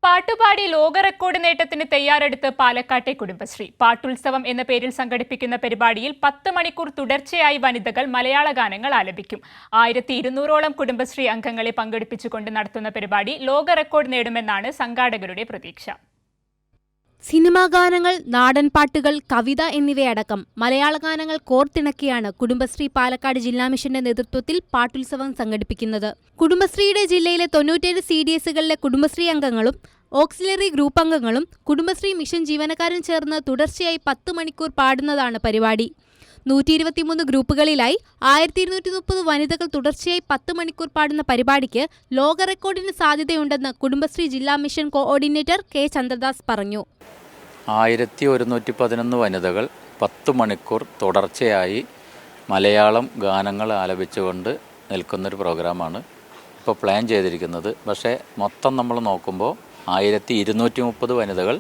പാട്ടുപാടി ലോക റെക്കോർഡ് നേട്ടത്തിന് തയ്യാറെടുത്ത് പാലക്കാട്ടെ കുടുംബശ്രീ. പാട്ടുത്സവം എന്ന പേരിൽ സംഘടിപ്പിക്കുന്ന പരിപാടിയിൽ 10 മണിക്കൂർ തുടർച്ചയായി വനിതകൾ മലയാള ഗാനങ്ങൾ ആലപിക്കും. 1200ഓളം കുടുംബശ്രീ അംഗങ്ങളെ പങ്കെടുപ്പിച്ചുകൊണ്ട് നടത്തുന്ന പരിപാടി ലോക റെക്കോർഡ് നേടുമെന്നാണ് സംഘാടകരുടെ പ്രതീക്ഷ. സിനിമാ ഗാനങ്ങൾ, നാടൻ പാട്ടുകൾ, കവിത എന്നിവയടക്കം മലയാള ഗാനങ്ങൾ കോർത്തിണക്കിയാണ് കുടുംബശ്രീ പാലക്കാട് ജില്ലാ മിഷന്റെ നേതൃത്വത്തിൽ പാട്ടുത്സവം സംഘടിപ്പിക്കുന്നത്. കുടുംബശ്രീയുടെ ജില്ലയിലെ 97 CDSകളിലെ കുടുംബശ്രീ അംഗങ്ങളും ഓക്സിലറി ഗ്രൂപ്പ് അംഗങ്ങളും കുടുംബശ്രീ മിഷൻ ജീവനക്കാരും ചേർന്ന് തുടർച്ചയായി 10 മണിക്കൂർ പാടുന്നതാണ് പരിപാടി. 123 ഗ്രൂപ്പുകളിലായി 1230 വനിതകൾ തുടർച്ചയായി 10 മണിക്കൂർ പാടുന്ന പരിപാടിക്ക് ലോക റെക്കോർഡിന് സാധ്യതയുണ്ടെന്ന് കുടുംബശ്രീ ജില്ലാ മിഷൻ കോഓർഡിനേറ്റർ കെ ചന്ദ്രദാസ് പറഞ്ഞു. 1111 വനിതകൾ 10 മണിക്കൂർ തുടർച്ചയായി മലയാളം ഗാനങ്ങൾ ആലപിച്ചുകൊണ്ട് നിൽക്കുന്നൊരു പ്രോഗ്രാമാണ് ഇപ്പോൾ പ്ലാൻ ചെയ്തിരിക്കുന്നത്. പക്ഷേ മൊത്തം നമ്മൾ നോക്കുമ്പോൾ 1230 വനിതകൾ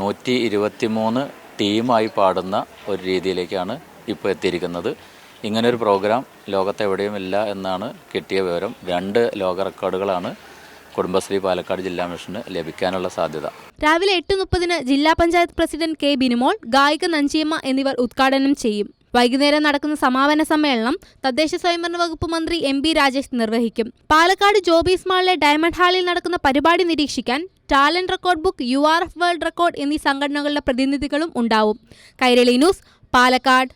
123 ടീമായി പാടുന്ന ഒരു രീതിയിലേക്കാണ് ഇപ്പോൾ എത്തിയിരിക്കുന്നത്. ഇങ്ങനൊരു പ്രോഗ്രാം ലോകത്തെവിടെയും ഇല്ല എന്നാണ് കിട്ടിയ വിവരം. 2 ലോക റെക്കോർഡുകളാണ് കുടുംബശ്രീ പാലക്കാട് ജില്ലാ മിഷന് ലഭിക്കാനുള്ള സാധ്യത. രാവിലെ 8:30 ജില്ലാ പഞ്ചായത്ത് പ്രസിഡന്റ് കെ ബിനുമോൾ, ഗായിക നഞ്ചിയമ്മ എന്നിവർ ഉദ്ഘാടനം ചെയ്യും. വൈകുന്നേരം നടക്കുന്ന സമാപന സമ്മേളനം തദ്ദേശ സ്വയംഭരണ വകുപ്പ് മന്ത്രി MP രാജേഷ് നിർവഹിക്കും. പാലക്കാട് ജോബീസ് മാളിലെ ഡയമണ്ട് ഹാളിൽ നടക്കുന്ന പരിപാടി നിരീക്ഷിക്കാൻ talent record book, URF world record എന്നീ സംഘടനകളുടെ പ്രതിനിധികളും ഉണ്ടാവും. കൈരളി ന്യൂസ്, പാലക്കാട്.